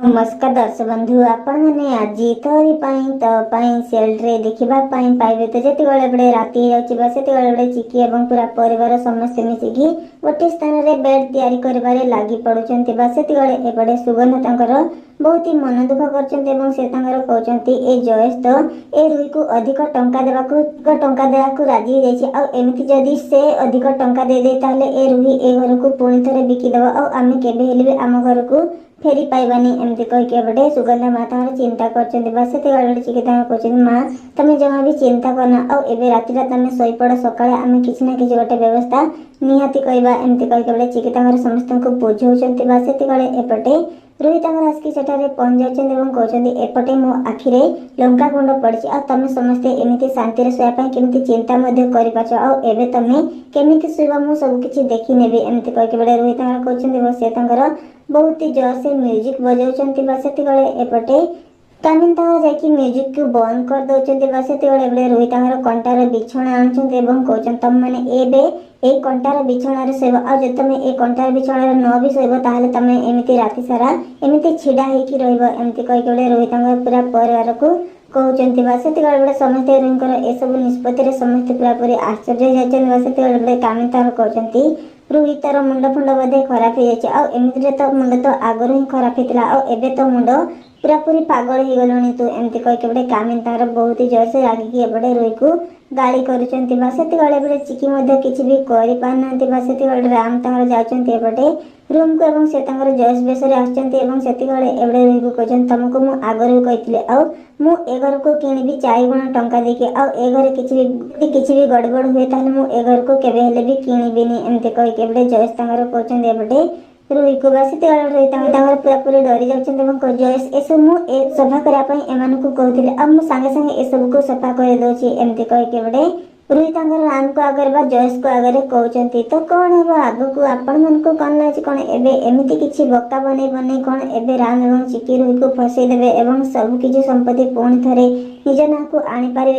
नमस्कार दर्शक बंधु आपण मैंने आज सेल्रे देखा पाइबे तो जिते बड़े राति हो चिकी और पूरा परिवार समस्त मिसिकी गोटे स्थान में बेड तैयारी कर लगी पड़े सुगंध तंकर बहुत ही मन दुख कर जयेश तो ए रुई को अधिक टंका देवाक राजी होमती जदि से अधिक टंका दे ए रुई ए घर को पुणी थे बिकिदेव आम के आम घर को फेरी पाइबानी एमती कहीके सुगंध माँ तक चिंता कर चिकिता माँ तुम जमा भी चिंता करना आए राति तुम शोपड़ सका आम कि गोटे व्यवस्था निहाती कहवा एमती कहीके चिकिता समस्त को बुझाऊँ एपटे रुई आसिक सेठारे पहुँच जाती एपटे मो आखिरे लंका गुंड पड़ी तुम समस्ते एमती शांति शोवाई केमती चिंता कर तुम केमी शुभ मु सबकि देखने एमती कहीके रुई कहते से बहुत ही जोर से म्यूजिक बजाऊँ एपटे कामिन जाकि म्यूजिक को बंद कर दौरान रुई कंटार बिछना आनुंट तुम मैंने ए कंटार बिछणार शोब आज तुम ए कंटार बिछणार न भी शोब ताहले तुम एमती राति सारा एमती छिड़ा होकर रमती कहीके रुई पूरा परिवार को कहते समस्ते रुईकर एसबू निष्पत्ति समस्त पूरापूरी आश्चर्य होती कामिन कहते रुई तार मुंड फुंड बोधे खराब हो जाए तो मुंड तो आगर ही खराब होता एवं तो मुंड पूरापूरी पागल हो गलुणी तू एमती कहीके कामिन बहुत ही जोर से रागिकी एपटे रुई को गाड़ी कर चिकी किसी भी कर राम जापटे रूम को एवं से जयेश बेस आसपटे रुई को कहते तुमको मुझे आगर कही ए घर को किणी 4 गुणा टंका देके ए घर किसी भी गड़बड़ हुए ए घर को केवे भी किणीबिनी एमती कहीके जयेश कहते एपटे रुई को रुई पूरापूरी डरी जाऊँ जयेश एसब मुझे सफा करने को कहती मुझे सागे सागे एसबू को सफा कर दूसरी एमती कहीके रुई राम को आगे जयेश को आगे कहते तो कौन हम आग को आपण मन को कौन लगे कौन एमती किसी बक्का बन कौन एवं राम और चिकी रुई को फसईदेवे और सबकि संपत्ति पुणी थे निज ना को आनीपारे।